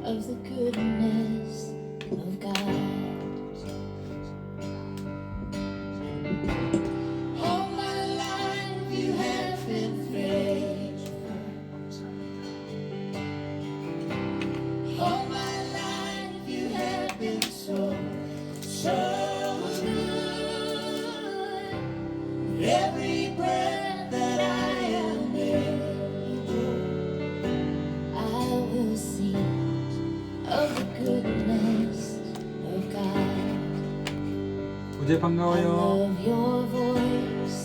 of the goodness of God. All my life you have been faithful. All my life you have been so good. Every breath that I am able, I will sing of the goodness of God. 우재 I 반가워요. love your voice.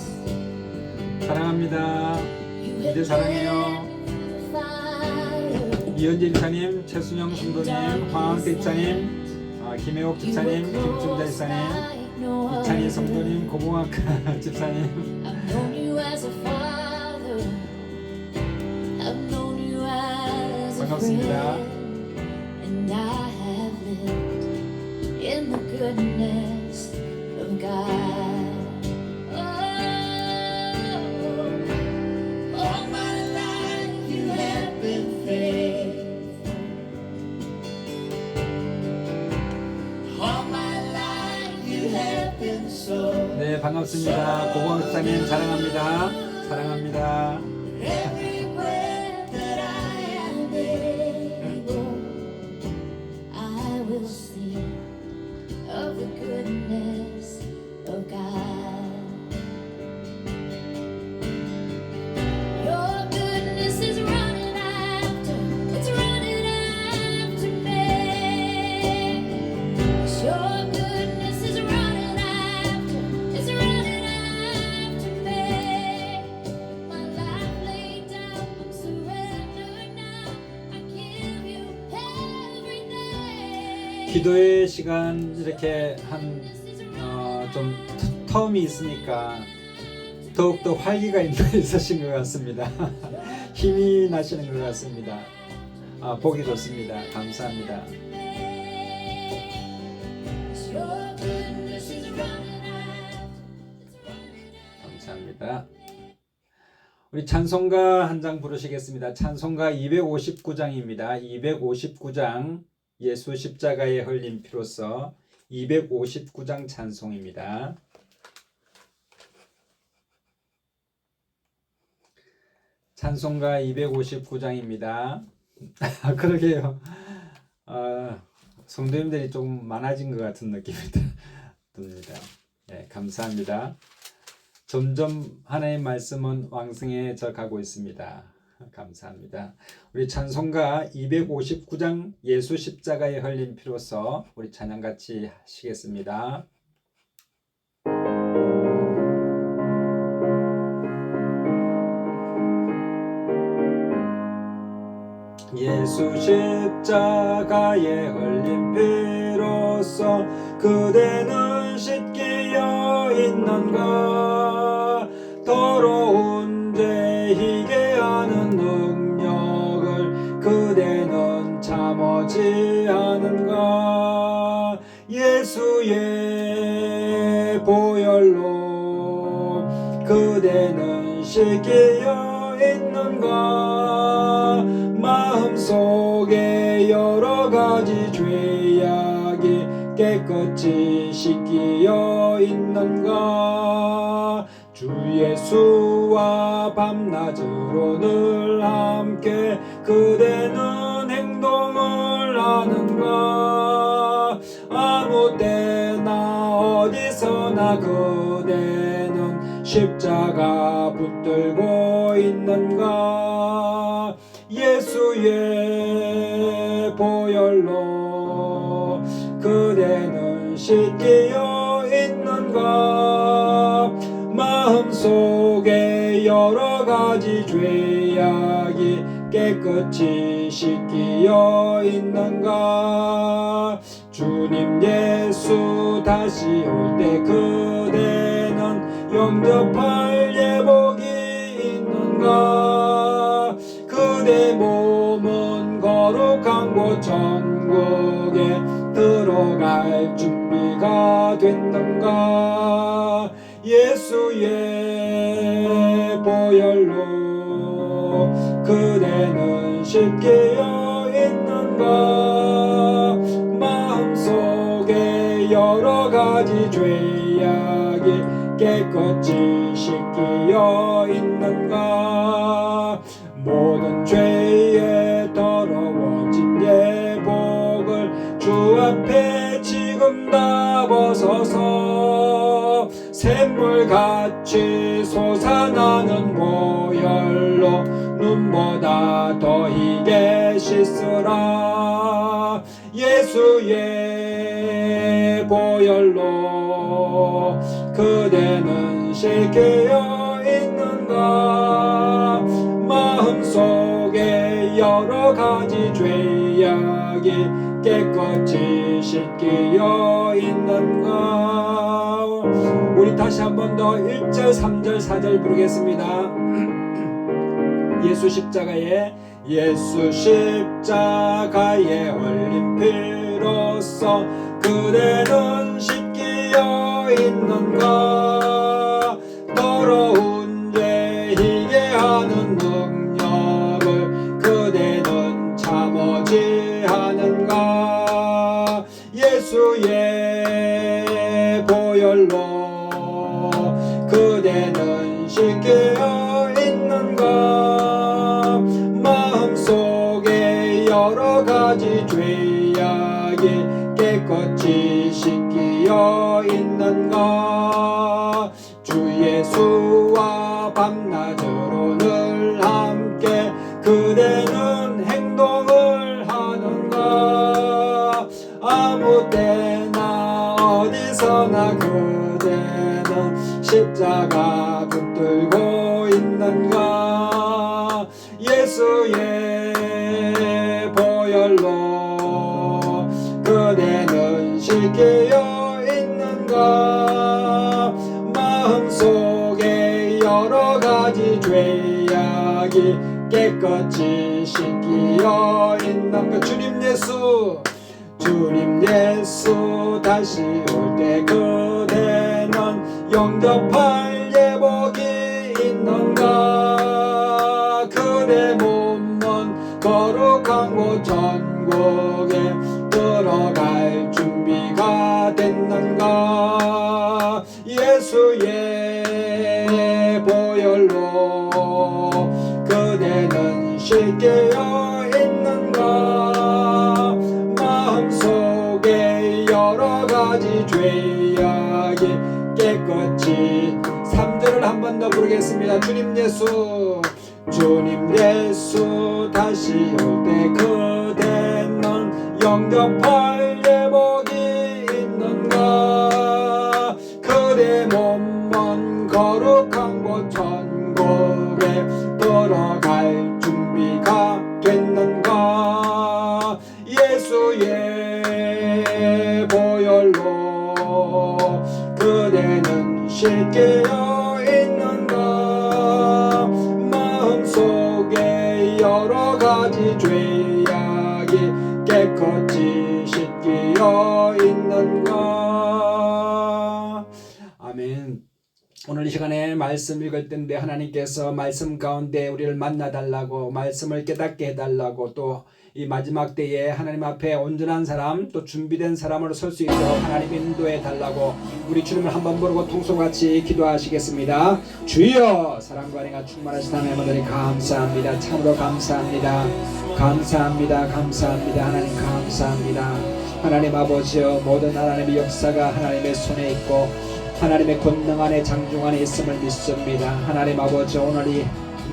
사랑합니다. You 이제 have 사랑해요. lit the fire. 이현재 집사님, 최순영 성도님, 황학대 집사님, 김혜옥 집사님, 김준자 집사님, 이찬희 성도님, 고봉학 집사님, I've known you as a father. I've known you as a 반갑습니다. friend. And I have lived in the goodness of God. Oh, all my life you have been faithful. All my life you have been so. 네, 반갑습니다. 고봉학 집사님 사랑합니다. 사랑합니다. Every breath that I am able, I will sing of the goodness of God. Your goodness is running after, it's running after me. Your goodness is running after, it's running after me. My life laid down, I'm surrendered now. I give you everything. 기도의 시간 이렇게 좀 텀이 있으니까 더욱더 활기가 있으신 것 같습니다. 힘이 나시는 것 같습니다. 보기 좋습니다. 감사합니다. Your goodness is running after, 감사합니다. 우리 찬송가 한 장 부르시겠습니다. 찬송가 259장입니다. 259장 예수 십자가에 흘린 피로써 259장 찬송입니다. 찬송가 259장입니다. 그러게요. 성도님들이 조금 많아진 것 같은 느낌이 듭니다. 네, 감사합니다. 점점 하나님의 말씀은 왕성해져 가고 있습니다. 감사합니다. 우리 찬송가 259장 예수 십자가에 흘린 피로써 우리 찬양 같이 하시겠습니다. 예수 십자가에 흘린 피로써 그대는 씻기어 있는가 더러운 죄 희게 하는 능력을 그대는 참지 않은가 예수의 보혈로 그대는 씻기어 있는가 마음속에 여러가지 죄악이 깨끗이 씻기어 있는가 주 예수와 밤낮으로 늘 함께 그대는 행동을 하는가 아무 때나 어디서나 그대는 십자가 붙들고 있는가 예수의 보혈로 그대는 씻기어 있는가 마음속에 여러가지 죄악이 깨끗이 씻기어 있는가 주님 예수 다시 올 때 그대는 영접할 예복이 있는가 그대 몸은 거룩한 곳 천국에 들어갈 준비가 됐는가 예수의 보혈로 그대는 씻기어 있는가 가지 죄악이 깨끗이 씻기어 있는가. 모든 죄에 더러워진 예복을 주 앞에 지금 다 벗어서 샘물같이 솟아나는 보혈로 눈보다 더 희게 씻으라. 예수의 보혈로 그대는 씻겨 있는가. 마음속에 여러 가지 죄악이 깨끗이 씻겨 있는가. 우리 다시 한 번 더 1절 3절 4절 부르겠습니다. 예수 십자가에 올린 피로써 그대는 씻기어 있는가. 더러운 죄 희게 하는 능력을 그대는 참지 하는가. 예수의 보혈로 그대는 씻겨 있는가. 마음속에 여러 가지 죄악이 깨끗이 씻기어 있는가. 주 예수와 밤낮으로 늘 함께 그대는 행동을 하는가. 아무 때나 어디서나 그대는 십자가 붙들고 있는가. 예수의 보혈로 그대는 씻겨 있는가. 마음속에 여러 가지 죄악이 깨끗이 씻겨 있는가. 주님 예수 다시 올 때 그대는 영접할 예복이 있는가. 그대 몸은 거룩한 곳 천국에 들어갈 준비가 됐는가. 예수의 보혈로 그대는 씻겨 있는가. 마음속에 여러 가지 죄악이 깨끗이 3절을 한 번 더 부르겠습니다. 주님 예수 다시 올 때 그대는 영접할 예복이 있는가. 그대 몸은 거룩한 곳 천국에 들어갈 준비가 됐는가. 예수의 보혈로 그대는 씻겨 있는가. 마음속에 여러 가지 죄악이 깨끗이 씻겨 있는가. 아멘. 오늘 이 시간에 말씀 읽을 때인데 하나님께서 말씀 가운데 우리를 만나달라고, 말씀을 깨닫게 해달라고, 또 이 마지막 때에 하나님 앞에 온전한 사람, 또 준비된 사람으로 설 수 있도록 하나님 인도해 달라고 우리 주님을 한번 부르고 통속같이 기도하시겠습니다. 주여, 사랑과 은혜가 충만하신 하나님 아버지 감사합니다. 참으로 감사합니다. 감사합니다. 하나님 감사합니다. 하나님 아버지여, 모든 하나님의 역사가 하나님의 손에 있고 하나님의 권능 안에 장중 안에 있음을 믿습니다. 하나님 아버지, 오늘 이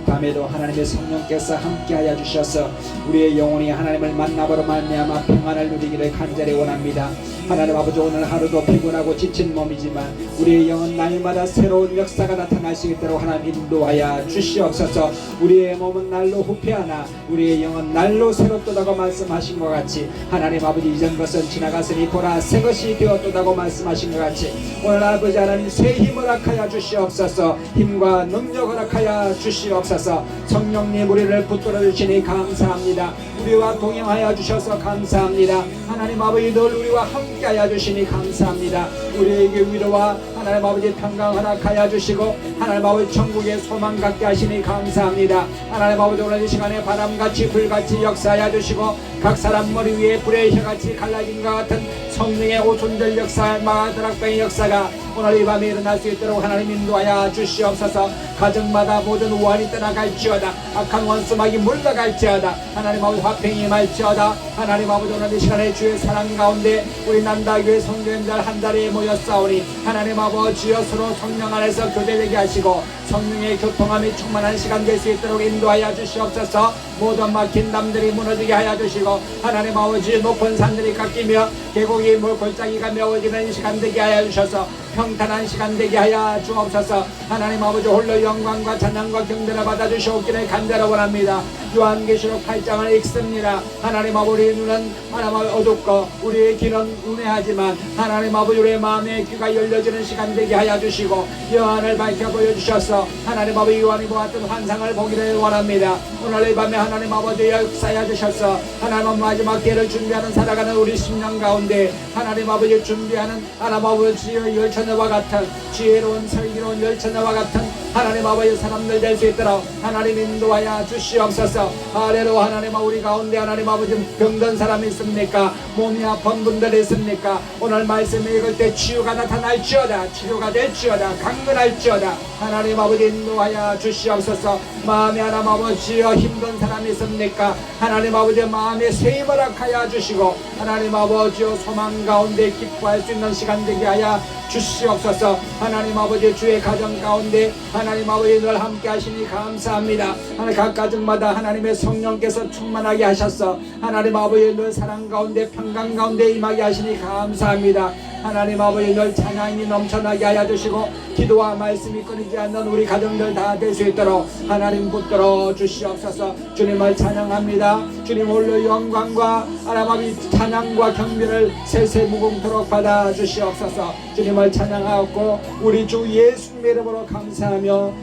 밤에도 하나님의 성령께서 함께하여 주셔서 우리의 영혼이 하나님을 만나보러 말미암아 평안을 누리기를 간절히 원합니다. 하나님 아버지, 오늘 하루도 피곤하고 지친 몸이지만 우리의 영은 날마다 새로운 역사가 나타날 수 있도록 하나님 인도하여 주시옵소서. 우리의 몸은 날로 후패하나 우리의 영은 날로 새롭도다고 말씀하신 것 같이, 하나님 아버지, 이전 것은 지나갔으니 보라 새 것이 되었도다고 말씀하신 것 같이, 오늘 아버지 하나님 새 힘을 허락하여 주시옵소서. 힘과 능력을 허락하여 주시옵소서. 성령님 우리를 붙들어 주시니 감사합니다. 우리와 동행하여 주셔서 감사합니다. 하나님 아버지, 늘 우리와 함께하여 주시니 감사합니다. 우리에게 위로와 하나님 아버지 평강 허락하여 주시고 하나님 아버지 천국의 소망 갖게 하시니 감사합니다. 하나님 아버지, 오늘 이 시간에 바람같이 불같이 역사하여 주시고 각 사람 머리 위에 불의 혀같이 갈라진 것 같은 성령의 오순절 역사, 마가다락방의 역사가 오늘 이 밤에 일어날 수 있도록 하나님 인도하여 주시옵소서. 가정마다 모든 우환이 떠나갈지어다. 악한 원수막이 물러갈지어다. 하나님 아버지 화평이 임할지어다. 하나님 아버지 오늘 이 시간에 주의 사랑 가운데 우리 남다교회 성도님들 한 자리에 모였사오니 하나님 아버지여 서로 성령 안에서 교제되게 하시고 성령의 교통함이 충만한 시간 될 수 있도록 인도하여 주시옵소서. 모든 막힌 담들이 무너지게 하여 주시고 하나님 아버지 높은 산들이 깎이며 계곡이 골짜기가 메워지는 이 시간 되게 하여 주셔서 평탄한 시간 되게 하여 주옵소서. 하나님 아버지 홀로 영광과 찬양과 경배를 받아주시옵기를 간절히 원합니다. 요한계시록 8장을 읽습니다. 하나님 아버지 우리의 눈은 하나님 아버지 어둡고 우리의 귀는 운해하지만 하나님 아버지 우리의 마음의 귀가 열려지는 시간 되게 하여 주시고 요한을 밝혀 보여주셔서 하나님 아버지 요한이 보았던 환상을 보기를 원합니다. 오늘 이 밤에 하나님 아버지 역사해 주셔서 하나님 마지막 때를 준비하는 살아가는 우리 심령 가운데 하나님 아버지 준비하는 하나님 아버지 열처녀와 같은 지혜로운 슬기로운 열처녀와 같은 하나님 아버지 사람들 될 수 있도록 하나님 인도하여 주시옵소서. 할렐루야. 하나님 우리 가운데 하나님 아버지 병든 사람이 있습니까? 몸이 아픈 분들이 있습니까? 오늘 말씀 읽을 때 치유가 나타날지어다. 치료가 될지어다. 강건할지어다. 하나님 아버지 인도하여 주시옵소서. 마음에 하나님 아버지여 힘든 사람이 있습니까? 하나님 아버지 마음에 새 힘을 하여 주시고 하나님 아버지여 소망 가운데 기뻐할 수 있는 시간 되게 하여 주시옵소서. 하나님 아버지 주의 가정 가운데 하나님 아버지 늘 함께 하시니 감사합니다. 하나님 각 가정마다 하나님의 성령께서 충만하게 하셔서 하나님 아버지 늘 사랑 가운데 평강 가운데 임하게 하시니 감사합니다. 하나님 아버지 늘 찬양이 넘쳐나게 하여 주시고 기도와 말씀이 끊이지 않는 우리 가정들 다 될 수 있도록 하나님 붙들어 주시옵소서. 주님을 찬양합니다. 주님 홀로 영광과 하나님 아버지 찬양과 경배를 세세무궁토록 받아 주시옵소서. 주님을 찬양하고 우리 주 예수님 이름으로 감사하며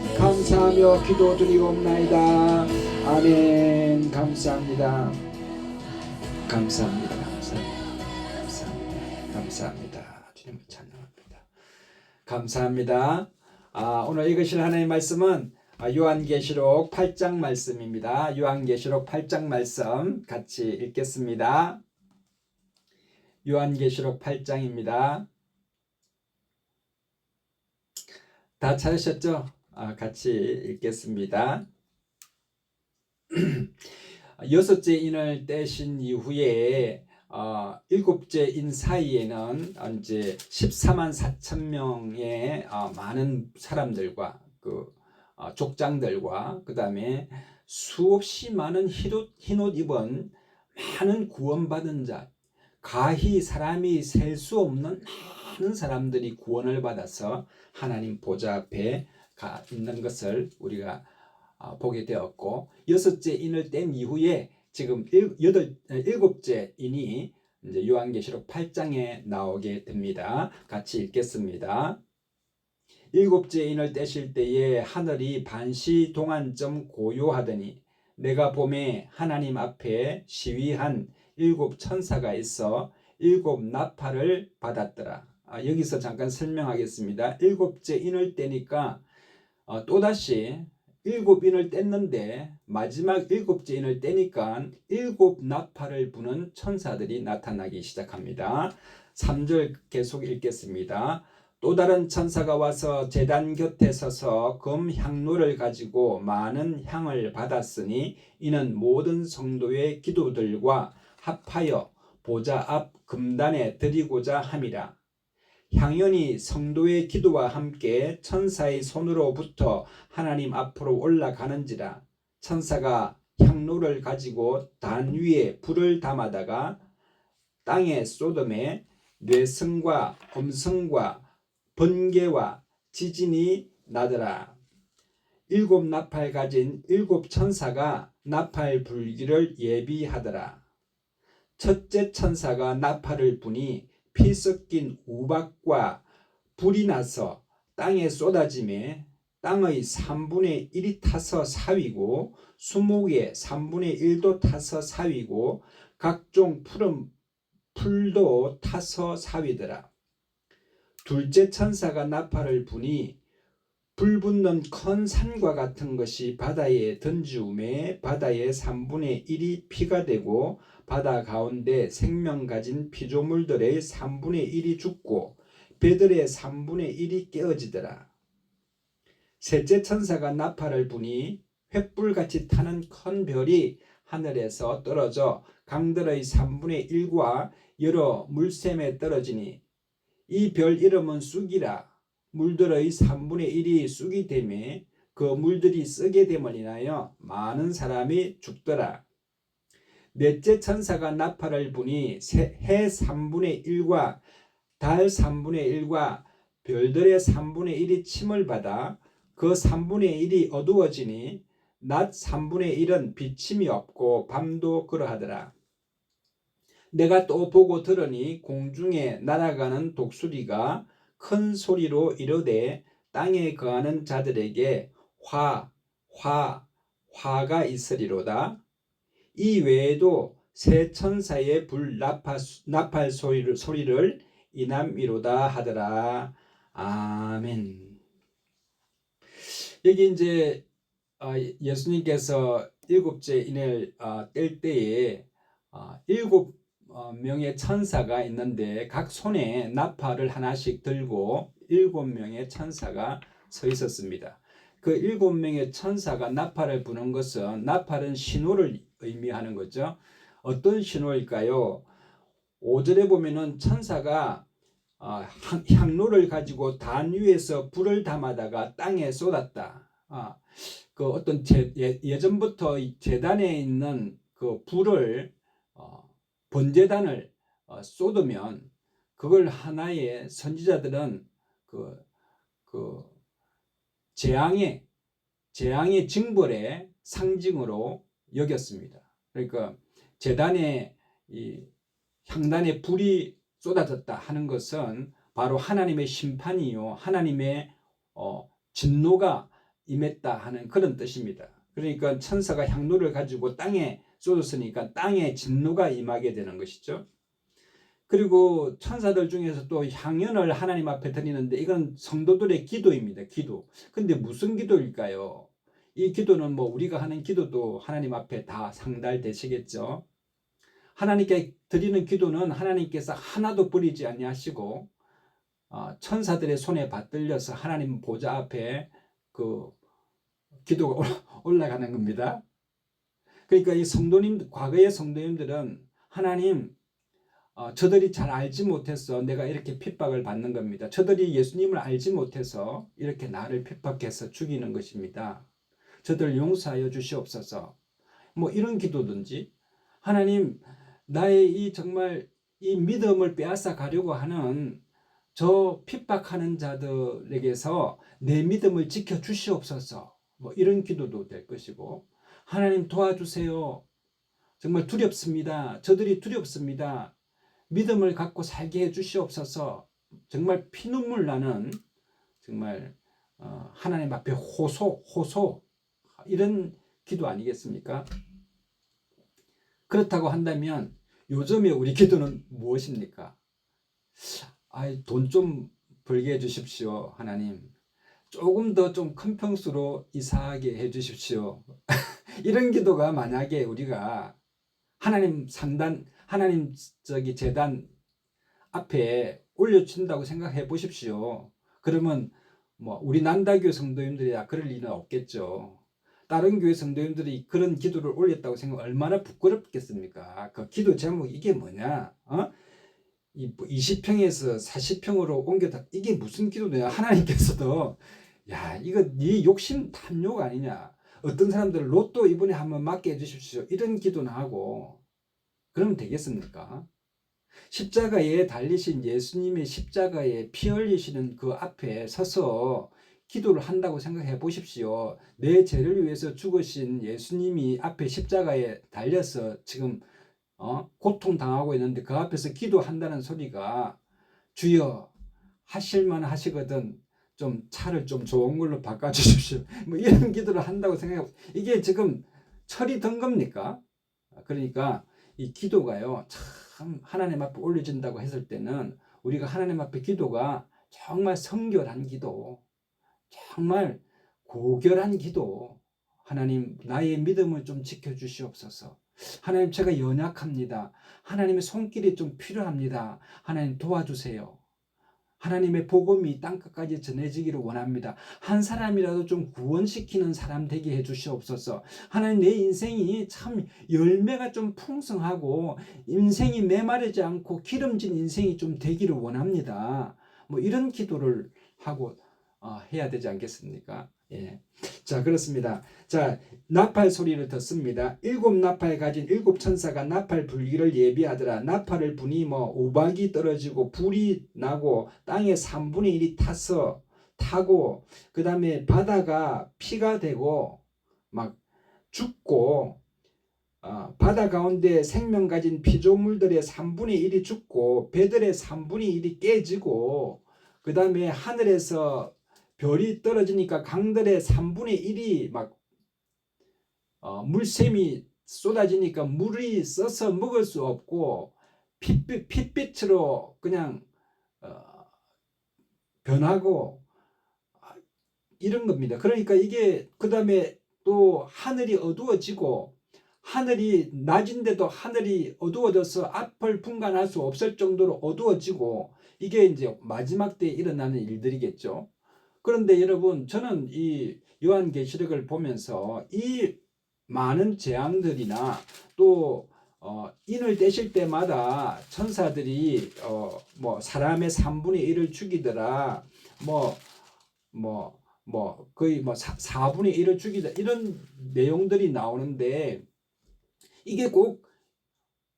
기도드리옵나이다. 아멘. 감사합니다. 감사합니다. 주님을 찬양합니다. 감사합니다. 오늘 읽으실 하나님의 말씀은 요한계시록 8장 말씀입니다. 요한계시록 8장 말씀 같이 읽겠습니다. 요한계시록 8장입니다. 다 찾으셨죠? 같이 읽겠습니다. 여섯째 인을 떼신 이후에 일곱째 인 사이에는 이제 14만 4천 명의 많은 사람들과 그 족장들과 그 다음에 수없이 많은 흰옷 입은 많은 구원받은 자, 가히 사람이 셀 수 없는 많은 사람들이 구원을 받아서 하나님 보좌 앞에 가 있는 것을 우리가 보게 되었고, 여섯째 인을 뗀 이후에 지금 일곱째 인이 이제 요한계시록 8장에 나오게 됩니다. 같이 읽겠습니다. 일곱째 인을 떼실 때에 하늘이 반시 동안쯤 고요하더니 내가 봄에 하나님 앞에 시위한 일곱 천사가 있어 일곱 나팔을 받았더라. 여기서 잠깐 설명하겠습니다. 일곱째 인을 떼니까 또다시 일곱 인을 뗐는데 마지막 일곱째 인을 떼니까 일곱 나팔을 부는 천사들이 나타나기 시작합니다. 3절 계속 읽겠습니다. 또 다른 천사가 와서 제단 곁에 서서 금 향로를 가지고 많은 향을 받았으니 이는 모든 성도의 기도들과 합하여 보좌 앞 금단에 드리고자 함이라. 향연이 성도의 기도와 함께 천사의 손으로부터 하나님 앞으로 올라가는지라. 천사가 향로를 가지고 단 위에 불을 담아다가 땅에 쏟음에 뇌성과 음성과 번개와 지진이 나더라. 일곱 나팔 가진 일곱 천사가 나팔 불기를 예비하더라. 첫째 천사가 나팔을 부니 피 섞인 우박과 불이 나서 땅에 쏟아지매 땅의 3분의 1이 타서 사위고 수목의 3분의 1도 타서 사위고 각종 푸른 풀도 타서 사위더라. 둘째 천사가 나팔을 부니 불 붙는 큰 산과 같은 것이 바다에 던지우매 바다의 3분의 1이 피가 되고 바다 가운데 생명 가진 피조물들의 3분의 1이 죽고 배들의 3분의 1이 깨어지더라. 셋째 천사가 나팔을 부니 횃불같이 타는 큰 별이 하늘에서 떨어져 강들의 3분의 1과 여러 물샘에 떨어지니 이 별 이름은 쑥이라. 물들의 3분의 1이 쑥이 되매 그 물들이 썩게 됨을 인하여 많은 사람이 죽더라. 넷째 천사가 나팔을 부니 해 3분의 1과 달 3분의 1과 별들의 3분의 1이 침을 받아 그 3분의 1이 어두워지니 낮 3분의 1은 비침이 없고 밤도 그러하더라. 내가 또 보고 들으니 공중에 날아가는 독수리가 큰 소리로 이르되 땅에 거하는 자들에게 화가 있으리로다. 이 외에도 새 천사의 불 나팔 소리를 이남이로다 하더라. 아멘. 여기 이제 예수님께서 일곱째 인을 뗄 때에 7명의 천사가 있는데 각 손에 나팔을 하나씩 들고 7명의 천사가 서 있었습니다. 그 7명의 천사가 나팔을 부는 것은 나팔은 신호를 의미하는 거죠. 어떤 신호일까요? 5절에 보면은 천사가 향로를 가지고 단 위에서 불을 담아다가 땅에 쏟았다. 그 어떤 예전부터 제단에 있는 그 불을 번제단을 쏟으면 그걸 하나의 선지자들은 그 재앙의 징벌의 상징으로 여겼습니다. 그러니까 제단에 이 향단에 불이 쏟아졌다 하는 것은 바로 하나님의 심판이요 하나님의 진노가 임했다 하는 그런 뜻입니다. 그러니까 천사가 향로를 가지고 땅에 쏟았으니까 땅에 진노가 임하게 되는 것이죠. 그리고 천사들 중에서 또 향연을 하나님 앞에 드리는데 이건 성도들의 기도입니다. 기도. 근데 무슨 기도일까요? 이 기도는 뭐 우리가 하는 기도도 하나님 앞에 다 상달되시겠죠. 하나님께 드리는 기도는 하나님께서 하나도 버리지 아니하시고 천사들의 손에 받들려서 하나님 보좌 앞에 그 기도가 올라가는 겁니다. 그러니까 이 성도님, 과거의 성도님들은 하나님 저들이 잘 알지 못해서 내가 이렇게 핍박을 받는 겁니다. 저들이 예수님을 알지 못해서 이렇게 나를 핍박해서 죽이는 것입니다. 저들 용서하여 주시옵소서. 뭐 이런 기도든지 하나님 나의 이 정말 이 믿음을 빼앗아 가려고 하는 저 핍박하는 자들에게서 내 믿음을 지켜 주시옵소서. 뭐 이런 기도도 될 것이고 하나님 도와주세요. 정말 두렵습니다. 저들이 두렵습니다. 믿음을 갖고 살게 해 주시옵소서. 정말 피눈물 나는 정말 하나님 앞에 호소 이런 기도 아니겠습니까? 그렇다고 한다면 요즘에 우리 기도는 무엇입니까? 돈 좀 벌게 해 주십시오. 하나님. 조금 더 좀 큰 평수로 이사하게 해 주십시오. 이런 기도가 만약에 우리가 하나님 제단 앞에 올려준다고 생각해 보십시오. 그러면 뭐 우리 난다교 성도님들이야 그럴 일은 없겠죠. 다른 교회 성도님들이 그런 기도를 올렸다고 생각하면 얼마나 부끄럽겠습니까? 그 기도 제목이 이게 뭐냐? 이 20평에서 40평으로 옮겼다. 이게 무슨 기도냐? 하나님께서도 야 이거 네 욕심 탐욕 아니냐? 어떤 사람들은 로또 이번에 한번 맞게 해주십시오. 이런 기도나 하고 그러면 되겠습니까? 십자가에 달리신 예수님의 십자가에 피 흘리시는 그 앞에 서서 기도를 한다고 생각해 보십시오. 내 죄를 위해서 죽으신 예수님이 앞에 십자가에 달려서 지금 고통당하고 있는데 그 앞에서 기도한다는 소리가 주여 하실만 하시거든 좀 차를 좀 좋은 걸로 바꿔주십시오. 뭐 이런 기도를 한다고 생각해. 이게 지금 철이 든 겁니까? 그러니까 이 기도가요 참 하나님 앞에 올려진다고 했을 때는 우리가 하나님 앞에 기도가 정말 성결한 기도, 정말 고결한 기도, 하나님 나의 믿음을 좀 지켜주시옵소서. 하나님 제가 연약합니다. 하나님의 손길이 좀 필요합니다. 하나님 도와주세요. 하나님의 복음이 땅끝까지 전해지기를 원합니다. 한 사람이라도 좀 구원시키는 사람 되게 해주시옵소서. 하나님 내 인생이 참 열매가 좀 풍성하고 인생이 메마르지 않고 기름진 인생이 좀 되기를 원합니다. 뭐 이런 기도를 하고 해야 되지 않겠습니까? 예. 자, 그렇습니다. 자, 나팔 소리를 듣습니다. 7 나팔 가진 7 천사가 나팔 불기를 예비하더라. 나팔을 부니 우박이 떨어지고 불이 나고 땅에 3분의 1이 타고 그 다음에 바다가 피가 되고 막 죽고 바다 가운데 생명 가진 피조물들의 3분의 1이 죽고 배들의 3분의 1이 깨지고 그 다음에 하늘에서 별이 떨어지니까 강들의 3분의 1이 막 물샘이 쏟아지니까 물이 써서 먹을 수 없고 핏빛으로 그냥 변하고 이런 겁니다. 그러니까 이게 그 다음에 또 하늘이 어두워지고 하늘이 낮인데도 하늘이 어두워져서 앞을 분간할 수 없을 정도로 어두워지고 이게 이제 마지막 때에 일어나는 일들이겠죠. 그런데 여러분 저는 이 요한계시록을 보면서 이 많은 재앙들이나 또 인을 떼실 때마다 천사들이 사람의 3분의 1을 죽이더라 거의 4분의 1을 죽이다 이런 내용들이 나오는데 이게 꼭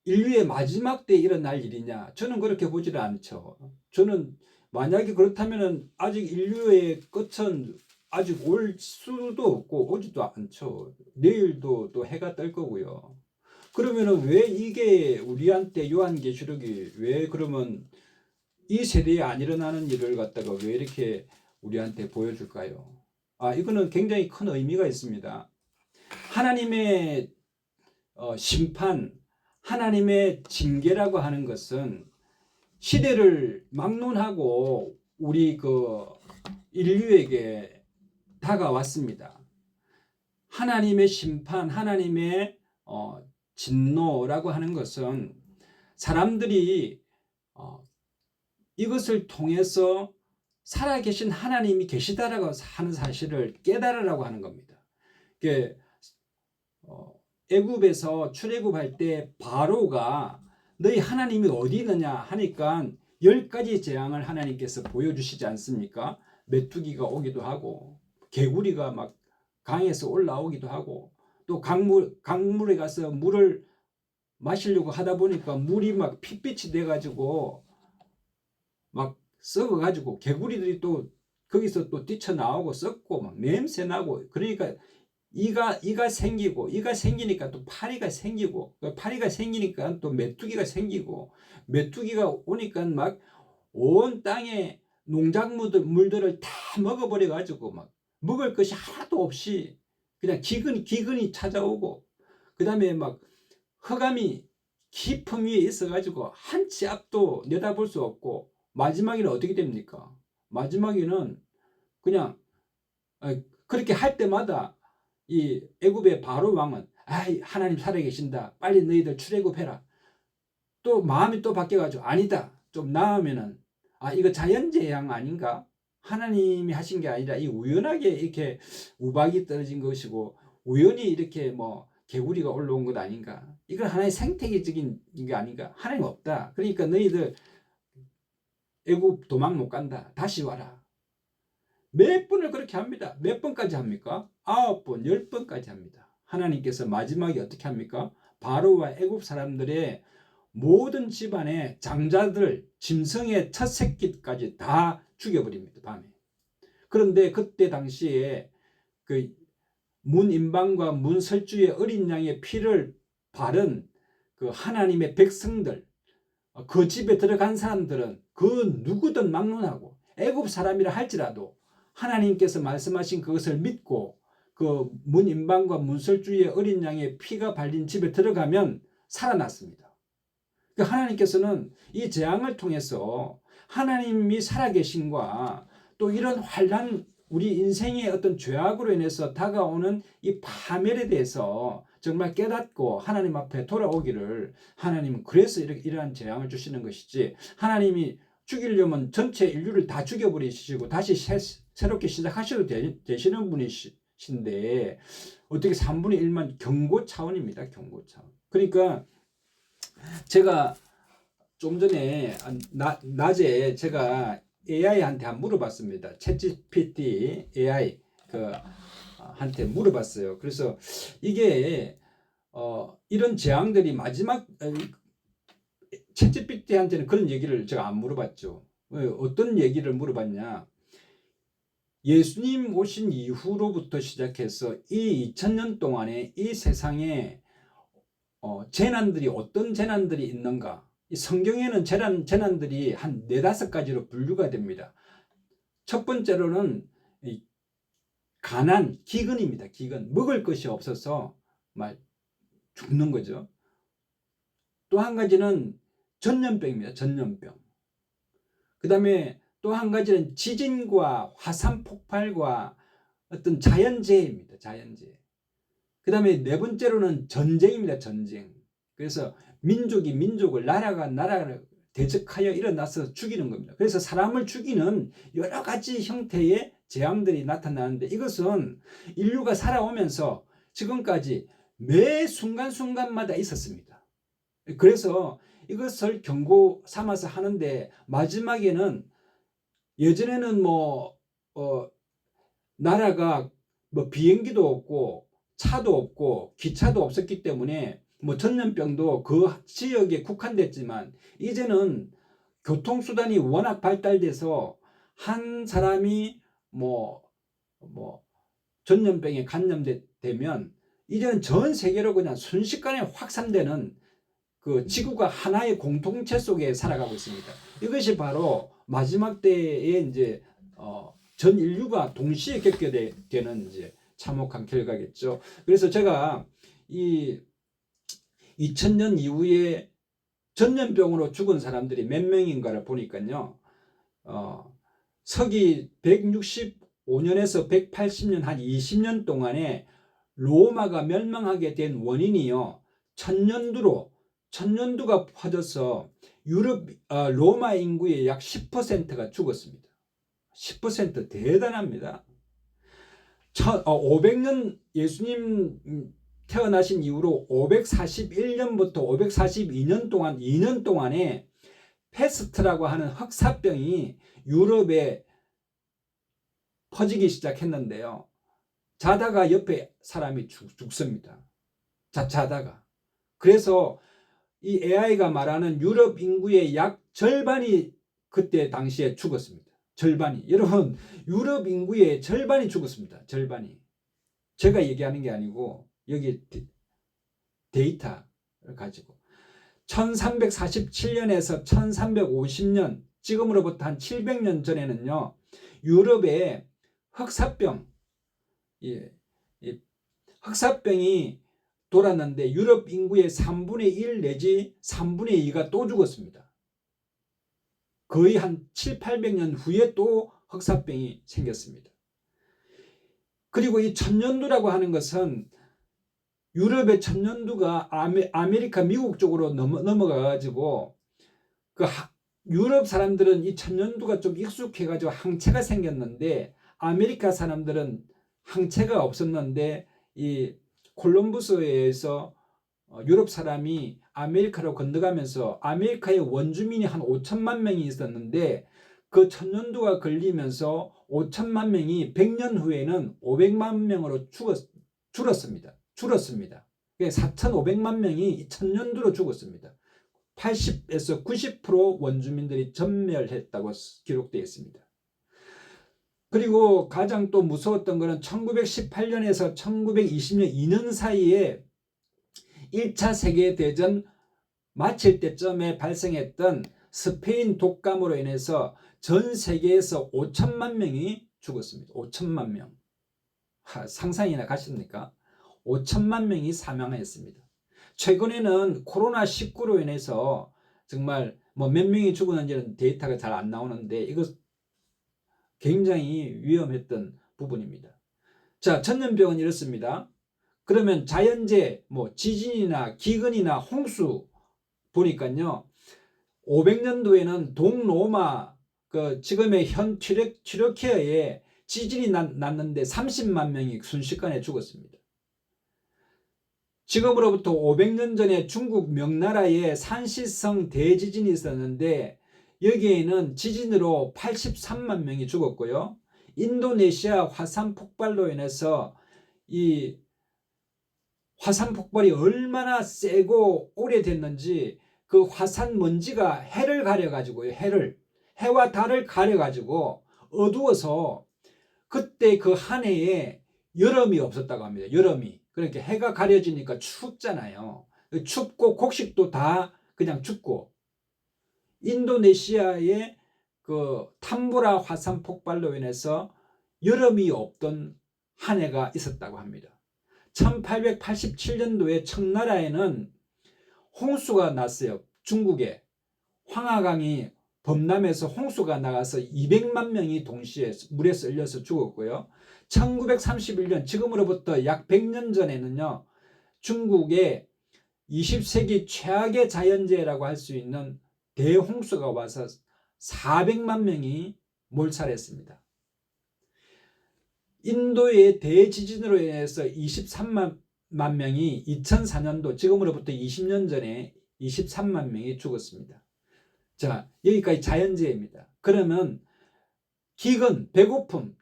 인류의 마지막 때에 일어날 일이냐? 저는 그렇게 보지를 않죠. 저는 만약에 그렇다면 아직 인류의 끝은 아직 올 수도 없고 오지도 않죠. 내일도 또 해가 뜰 거고요. 그러면은 왜 이게 우리한테 요한계시록이 왜 그러면 이 세대에 안 일어나는 일을 갖다가 왜 이렇게 우리한테 보여줄까요? 이거는 굉장히 큰 의미가 있습니다. 하나님의 심판, 하나님의 징계라고 하는 것은 시대를 막론하고 우리 인류에게 다가왔습니다. 하나님의 심판, 하나님의 진노라고 하는 것은 사람들이 이것을 통해서 살아계신 하나님이 계시다라고 하는 사실을 깨달으라고 하는 겁니다. 애굽에서 출애굽할 때 바로가 너희 하나님이 어디 있느냐 하니까 10가지 재앙을 하나님께서 보여주시지 않습니까? 메뚜기가 오기도 하고 개구리가 막 강에서 올라오기도 하고 또 강물에 가서 물을 마시려고 하다 보니까 물이 막 핏빛이 돼가지고 막 썩어가지고 개구리들이 또 거기서 또 뛰쳐나오고 썩고 막 냄새 나고 그러니까 이가 생기니까 또 파리가 생기고 파리가 생기니까 또 메뚜기가 생기고 메뚜기가 오니까 막 온 땅에 농작물들을 다 먹어버려 가지고 막 먹을 것이 하나도 없이 그냥 기근이 찾아오고 그 다음에 막 흑암이 깊은 위에 있어 가지고 한 치 앞도 내다볼 수 없고 마지막에는 어떻게 됩니까? 마지막에는 그냥 그렇게 할 때마다 이 애굽의 바로 왕은 하나님 살아계신다. 빨리 너희들 출애굽해라. 또 마음이 또 바뀌어가지고 아니다. 좀 나으면은 이거 자연재앙 아닌가? 하나님이 하신 게 아니라 이 우연하게 이렇게 우박이 떨어진 것이고 우연히 이렇게 개구리가 올라온 것 아닌가? 이건 하나의 생태계적인 게 아닌가? 하나님 없다. 그러니까 너희들 애굽 도망 못 간다. 다시 와라. 몇 번을 그렇게 합니다. 몇 번까지 합니까? 9번, 10번까지 합니다. 하나님께서 마지막에 어떻게 합니까? 바로와 애굽 사람들의 모든 집안의 장자들, 짐승의 첫 새끼까지 다 죽여버립니다. 밤에. 그런데 그때 당시에 그 문인방과 문설주의 어린 양의 피를 바른 그 하나님의 백성들, 그 집에 들어간 사람들은 그 누구든 막론하고 애굽 사람이라 할지라도 하나님께서 말씀하신 그것을 믿고 그 문인방과 문설주의 어린 양의 피가 발린 집에 들어가면 살아났습니다. 하나님께서는 이 재앙을 통해서 하나님이 살아계신과 또 이런 환난 우리 인생의 어떤 죄악으로 인해서 다가오는 이 파멸에 대해서 정말 깨닫고 하나님 앞에 돌아오기를, 하나님은 그래서 이러한 재앙을 주시는 것이지, 하나님이 죽이려면 전체 인류를 다 죽여버리시고 다시 새롭게 시작하셔도 되시는 분이신데 어떻게 3분의 1만 경고 차원입니다. 경고 차원. 그러니까 제가 좀 전에 낮에 제가 AI한테 물어봤습니다. 챗GPT AI 한테 물어봤어요. 그래서 이게 이런 재앙들이 마지막 챗GPT한테는 그런 얘기를 제가 안 물어봤죠. 어떤 얘기를 물어봤냐? 예수님 오신 이후로부터 시작해서 이 2000년 동안에 이 세상에 재난들이 어떤 재난들이 있는가? 이 성경에는 재난들이 한 4-5가지로 분류가 됩니다. 첫 번째로는 가난, 기근입니다. 기근. 먹을 것이 없어서 막 죽는 거죠. 또 한 가지는 전염병입니다. 전염병. 그 다음에 또 한 가지는 지진과 화산 폭발과 어떤 자연재해입니다. 자연재해. 그 다음에 4번째로는 전쟁입니다. 전쟁. 그래서 민족이 민족을, 나라가 나라를 대적하여 일어나서 죽이는 겁니다. 그래서 사람을 죽이는 여러 가지 형태의 재앙들이 나타나는데, 이것은 인류가 살아오면서 지금까지 매 순간순간마다 있었습니다. 그래서 이것을 경고 삼아서 하는데, 마지막에는 예전에는 나라가 비행기도 없고 차도 없고 기차도 없었기 때문에 전염병도 그 지역에 국한됐지만, 이제는 교통수단이 워낙 발달돼서 한 사람이 전염병에 감염되면 이제는 전 세계로 그냥 순식간에 확산되는 그 지구가 하나의 공동체 속에 살아가고 있습니다. 이것이 바로 마지막 때에 이제 전 인류가 동시에 겪게 되는 이제 참혹한 결과겠죠. 그래서 제가 이 2000년 이후에 전염병으로 죽은 사람들이 몇 명인가를 보니까요, 서기 165년에서 180년 한 20년 동안에 로마가 멸망하게 된 원인이요, 천년두가 퍼져서 로마 인구의 약 10%가 죽었습니다. 10% 대단합니다. 500년 예수님 태어나신 이후로 541년부터 542년 동안 2년 동안에 패스트라고 하는 흑사병이 유럽에 퍼지기 시작했는데요. 자다가 옆에 사람이 죽습니다. 자다가. 그래서 이 AI가 말하는 유럽 인구의 약 절반이 그때 당시에 죽었습니다. 절반이. 여러분, 유럽 인구의 절반이 죽었습니다. 절반이. 제가 얘기하는 게 아니고 여기 데이터를 가지고 1347년에서 1350년, 지금으로부터 한 700년 전에는요, 유럽에 흑사병이 돌았는데 유럽 인구의 3분의 1 내지 3분의 2가 또 죽었습니다. 거의 한 700-800년 후에 또 흑사병이 생겼습니다. 그리고 이 천년두라고 하는 것은 유럽의 천년두가 아메리카 미국 쪽으로 넘어가가지고 유럽 사람들은 이 천년두가 좀 익숙해가지고 항체가 생겼는데, 아메리카 사람들은 항체가 없었는데 이 콜럼부스에 의해서 유럽 사람이 아메리카로 건너가면서 아메리카의 원주민이 한 5천만 명이 있었는데, 그 천년두가 걸리면서 5천만 명이 100년 후에는 500만 명으로 줄었습니다. 4,500만 명이 천년두로 죽었습니다. 80에서 90% 원주민들이 전멸했다고 기록되어 있습니다. 그리고 가장 또 무서웠던 것은 1918년에서 1920년 2년 사이에 1차 세계대전 마칠 때쯤에 발생했던 스페인 독감으로 인해서 전 세계에서 5천만 명이 죽었습니다. 5천만 명. 상상이나 가십니까? 5천만 명이 사망했습니다. 최근에는 코로나19로 인해서 정말 몇 명이 죽었는지는 데이터가 잘 안 나오는데, 이거 굉장히 위험했던 부분입니다. 자, 전염병은 이렇습니다. 그러면 자연재해, 뭐 지진이나 기근이나 홍수 보니까요. 500년도에는 동로마 그 지금의 현 튀르키예에 지진이 났는데 30만 명이 순식간에 죽었습니다. 지금으로부터 500년 전에 중국 명나라에 산시성 대지진이 있었는데 여기에는 지진으로 83만 명이 죽었고요. 인도네시아 화산 폭발로 인해서 이 화산 폭발이 얼마나 세고 오래됐는지 그 화산 먼지가 해를 가려가지고요. 해와 달을 가려가지고 어두워서 그때 그 한 해에 여름이 없었다고 합니다. 여름이. 그러니까 해가 가려지니까 춥잖아요. 춥고 곡식도 다 그냥 죽고 인도네시아의 그 탐브라 화산 폭발로 인해서 여름이 없던 한 해가 있었다고 합니다. 1887년도에 청나라에는 홍수가 났어요. 중국에 황하강이 범람해서 홍수가 나가서 200만 명이 동시에 물에 썰려서 죽었고요. 1931년 지금으로부터 약 100년 전에는요. 중국에 20세기 최악의 자연재해라고 할 수 있는 대홍수가 와서 400만 명이 몰살했습니다. 인도의 대지진으로 인해서 23만 명이 2004년도 지금으로부터 20년 전에 23만 명이 죽었습니다. 자, 여기까지 자연재해입니다. 그러면 기근, 배고픔,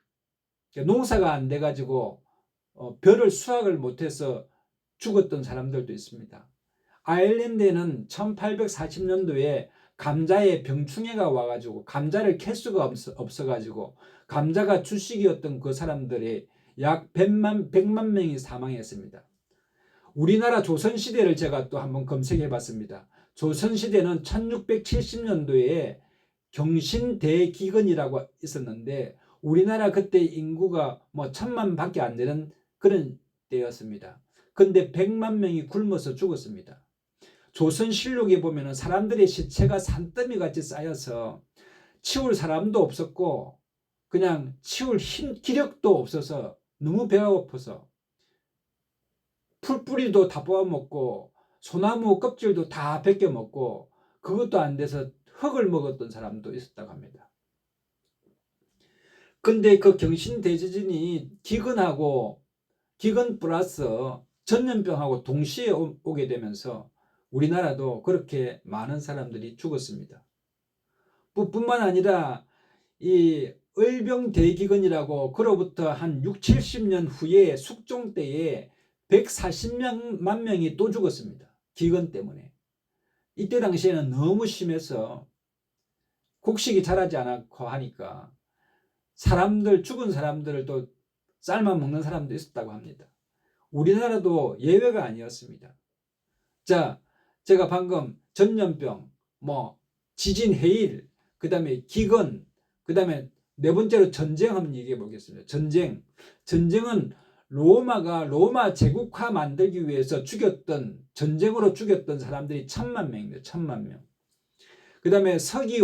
농사가 안 돼가지고 벼를 수확을 못해서 죽었던 사람들도 있습니다. 아일랜드에는 1840년도에 감자에 병충해가 와가지고 감자를 캘 수가 없어가지고 감자가 주식이었던 그 사람들이 약 100만 명이 사망했습니다. 우리나라 조선시대를 제가 또 한번 검색해 봤습니다. 조선시대는 1670년도에 경신대기근이라고 있었는데 우리나라 그때 인구가 뭐 1000만 밖에 안 되는 그런 때였습니다. 근데 100만 명이 굶어서 죽었습니다. 조선실록에 보면 사람들의 시체가 산더미 같이 쌓여서 치울 사람도 없었고 그냥 치울 기력도 없어서 너무 배가 고파서 풀뿌리도 다 뽑아먹고 소나무 껍질도 다 벗겨먹고 그것도 안 돼서 흙을 먹었던 사람도 있었다고 합니다. 근데 그 경신대지진이 기근 플러스 전염병하고 동시에 오게 되면서 우리나라도 그렇게 많은 사람들이 죽었습니다. 뿐만 아니라 이 을병대기근이라고 그로부터 한 6, 70년 후에 숙종 때에 140만 명이 또 죽었습니다. 기근 때문에. 이때 당시에는 너무 심해서 곡식이 자라지 않고 하니까 죽은 사람들을 또 삶아 먹는 사람도 있었다고 합니다. 우리나라도 예외가 아니었습니다. 자, 제가 방금 전염병, 지진, 해일, 그 다음에 기근, 그 다음에 네 번째로 전쟁 한번 얘기해 보겠습니다. 전쟁은 로마 제국화 만들기 위해서 전쟁으로 죽였던 사람들이 1000만 명입니다. 1000만 명. 그 다음에 서기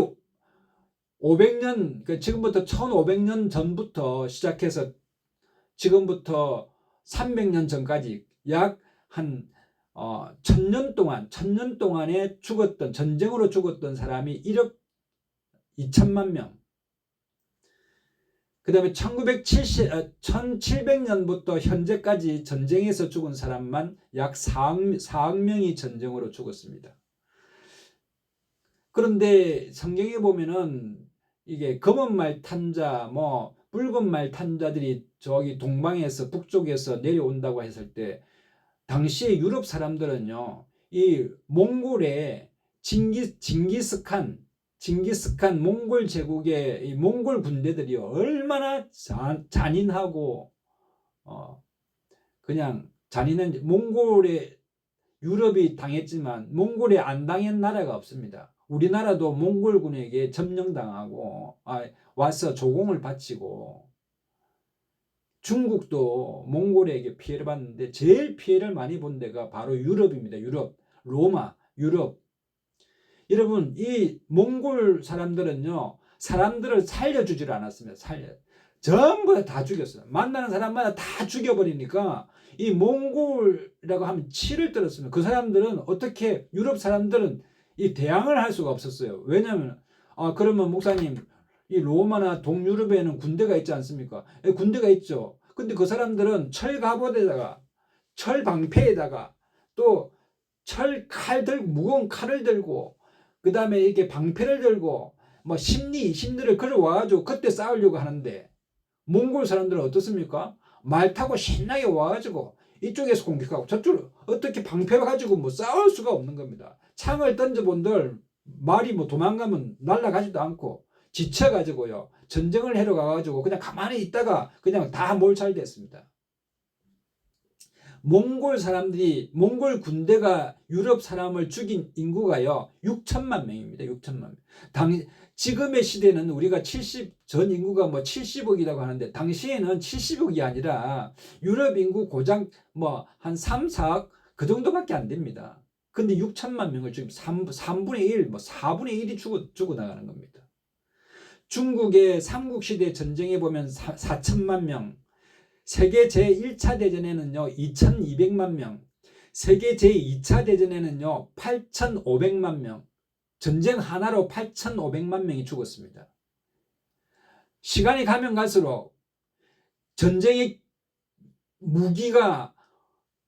500년, 지금부터 1500년 전부터 시작해서 지금부터 300년 전까지 약 한 1000년 동안에 전쟁으로 죽었던 사람이 1억 2천만 명. 그 다음에 1700년부터 현재까지 전쟁에서 죽은 사람만 약 4억 명이 전쟁으로 죽었습니다. 그런데 성경에 보면은 이게 검은 말 탄자, 붉은 말 탄자들이 저기 동방에서 북쪽에서 내려온다고 했을 때 당시에 유럽 사람들은요, 이 몽골의 징기스칸 몽골 제국의 이 몽골 군대들이 얼마나 잔인하고 그냥 잔인한지 몽골에 유럽이 당했지만 몽골에 안 당한 나라가 없습니다. 우리나라도 몽골군에게 점령당하고 와서 조공을 바치고 중국도 몽골에게 피해를 받는데 제일 피해를 많이 본 데가 바로 유럽입니다. 로마, 유럽. 여러분, 이 몽골 사람들은요, 사람들을 살려주질 않았습니다. 전부 다 죽였어요. 만나는 사람마다 다 죽여버리니까 이 몽골이라고 하면 치를 떨었습니다. 그 사람들은 어떻게 유럽 사람들은 이 대항을 할 수가 없었어요. 왜냐하면 그러면 목사님 이 로마나 동유럽에는 군대가 있지 않습니까? 군대가 있죠. 근데 그 사람들은 철 갑옷에다가 철 방패에다가 또 철 칼 들고 무거운 칼을 들고 그 다음에 이렇게 방패를 들고 뭐 10리 20리를 걸어와가지고 그때 싸우려고 하는데 몽골 사람들은 어떻습니까? 말 타고 신나게 와가지고 이쪽에서 공격하고 저쪽으로 어떻게 방패 가지고 뭐 싸울 수가 없는 겁니다. 창을 던져본들 말이 뭐 도망가면 날아가지도 않고 지쳐가지고요. 전쟁을 해러 가가지고 그냥 가만히 있다가 그냥 다 몰살됐습니다. 몽골 군대가 유럽 사람을 죽인 인구가요 6천만 명입니다. 6천만 명. 지금의 시대는 우리가 전 인구가 뭐 70억이라고 하는데 당시에는 70억이 아니라 유럽 인구 고장 뭐 한 3, 4억 그 정도밖에 안 됩니다. 근데 6천만 명을 지금 3분의 1, 뭐 4분의 1이 죽어나가는 겁니다. 중국의 삼국시대 전쟁에 보면 4천만 명, 세계 제1차 대전에는요 2200만 명, 세계 제2차 대전에는요 8500만 명, 전쟁 하나로 8500만 명이 죽었습니다. 시간이 가면 갈수록 전쟁의 무기가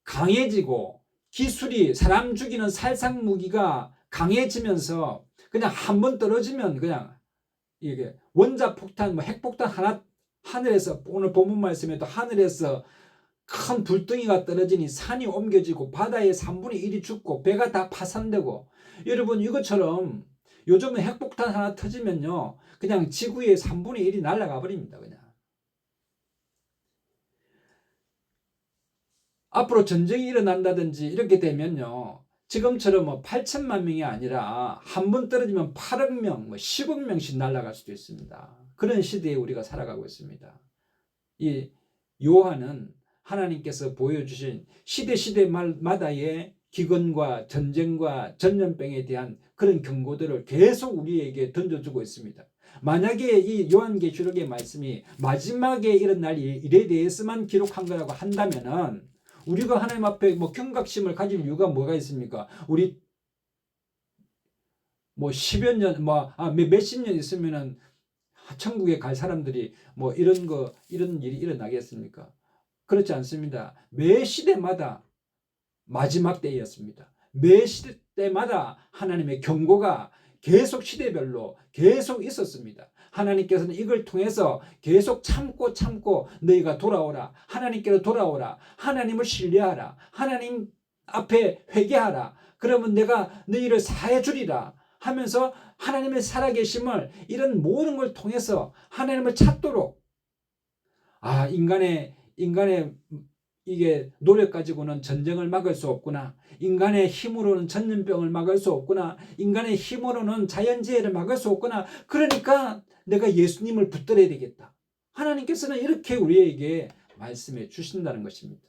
강해지고 기술이 사람 죽이는 살상 무기가 강해지면서 그냥 한 번 떨어지면 그냥 이게 원자폭탄, 뭐 핵폭탄 하나 하늘에서 오늘 본문 말씀에도 하늘에서 큰 불덩이가 떨어지니 산이 옮겨지고 바다의 3분의 1이 죽고 배가 다 파산되고 여러분 이것처럼 요즘은 핵폭탄 하나 터지면요 그냥 지구의 3분의 1이 날아가 버립니다. 그냥 앞으로 전쟁이 일어난다든지 이렇게 되면요 지금처럼 뭐 8천만 명이 아니라 한 번 떨어지면 8억 명, 뭐 10억 명씩 날아갈 수도 있습니다. 그런 시대에 우리가 살아가고 있습니다. 이 요한은 하나님께서 보여주신 시대마다의 기근과 전쟁과 전염병에 대한 그런 경고들을 계속 우리에게 던져주고 있습니다. 만약에 이 요한계시록의 말씀이 마지막에 일어날 일에 대해서만 기록한 거라고 한다면은 우리가 하나님 앞에 뭐 경각심을 가질 이유가 뭐가 있습니까? 우리 뭐 10여 년, 몇십 년 있으면은 천국에 갈 사람들이 뭐 이런 일이 일어나겠습니까? 그렇지 않습니다. 매 시대마다 마지막 때였습니다. 매 시대 때마다 하나님의 경고가 계속 시대별로 계속 있었습니다. 하나님께서는 이걸 통해서 계속 참고 너희가 돌아오라. 하나님께로 돌아오라. 하나님을 신뢰하라. 하나님 앞에 회개하라. 그러면 내가 너희를 사해 주리라 하면서 하나님의 살아계심을 이런 모든 걸 통해서 하나님을 찾도록 인간의 이게 노력 가지고는 전쟁을 막을 수 없구나. 인간의 힘으로는 전염병을 막을 수 없구나. 인간의 힘으로는 자연재해를 막을 수 없구나. 그러니까 내가 예수님을 붙들어야 되겠다. 하나님께서는 이렇게 우리에게 말씀해 주신다는 것입니다.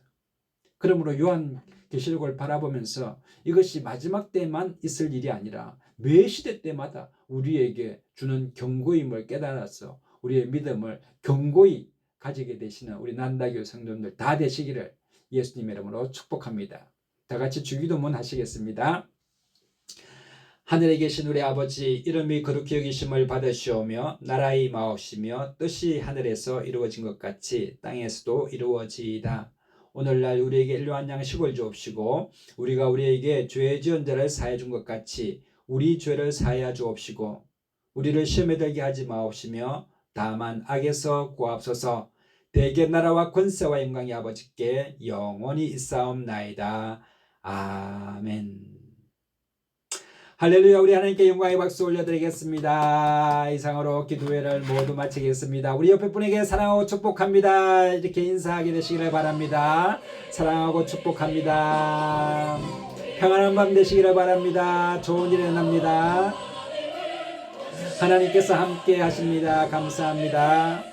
그러므로 요한계시록을 바라보면서 이것이 마지막 때만 있을 일이 아니라 매 시대 때마다 우리에게 주는 경고임을 깨달아서 우리의 믿음을 견고히 가지게 되시는 우리 난다교 성도님들 다 되시기를 예수님의 이름으로 축복합니다. 다 같이 주기도문 하시겠습니다. 하늘에 계신 우리 아버지, 이름이 거룩히 여기심을 받으시오며 나라의 마옵시며 뜻이 하늘에서 이루어진 것 같이 땅에서도 이루어지이다. 오늘날 우리에게 일용할 양식을 주옵시고 우리가 우리에게 죄 지은 자를 사해 준 것 같이 우리 죄를 사하여 주옵시고 우리를 시험에 들게 하지 마옵시며 다만 악에서 구하옵소서. 대개 나라와 권세와 영광이 아버지께 영원히 있사옵나이다. 아멘. 할렐루야. 우리 하나님께 영광의 박수 올려드리겠습니다. 이상으로 기도회를 모두 마치겠습니다. 우리 옆에 분에게 사랑하고 축복합니다. 이렇게 인사하게 되시기를 바랍니다. 사랑하고 축복합니다. 평안한 밤 되시기를 바랍니다. 좋은 일이 일어납니다. 하나님께서 함께 하십니다. 감사합니다.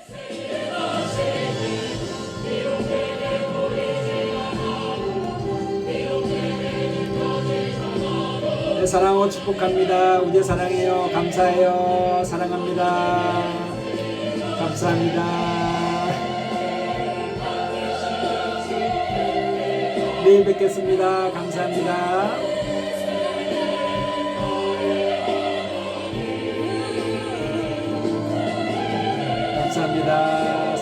사랑하고 축복합니다. 우리 사랑해요. 감사해요. 사랑합니다. 감사합니다. 내일 뵙겠습니다. 감사합니다. 감사합니다.